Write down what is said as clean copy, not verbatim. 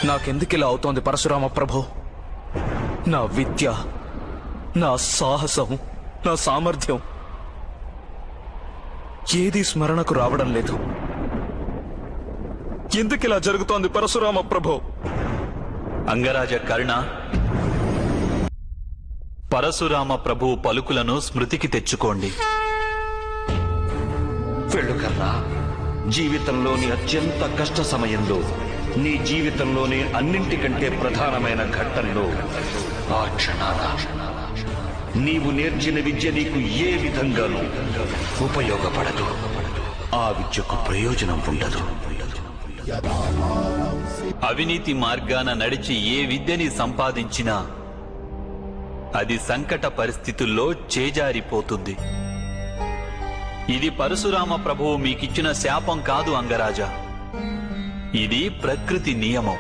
నాకెందుకిలా అవుతోంది పరశురామ ప్రభు? నా విద్య, నా సాహసం, నా సామర్థ్యం ఏది స్మరణకు రావడం లేదు. ఎందుకిలా జరుగుతోంది పరశురామ ప్రభు? అంగరాజ కర్ణ, పరశురామ ప్రభు పలుకులను స్మృతికి తెచ్చుకోండి. వెళ్ళు కర్ణ. జీవితంలోని అత్యంత కష్ట సమయంలో, నీ జీవితంలోని అన్నింటికంటే ప్రధానమైన ఘట్టంలో ఆ క్షణాన నీవు నేర్చిన విద్య నీకు ఏ విధంగానూ ఉపయోగపడదు. ఆ విద్యకు ప్రయోజనం ఉండదు. అవినీతి మార్గాన నడిచి ఏ విద్యని సంపాదించినా అది సంకట పరిస్థితుల్లో చేజారిపోతుంది. ఇది పరశురామ ప్రభువు మీకిచ్చిన శాపం కాదు అంగరాజా, ఇది ప్రకృతి నియమం.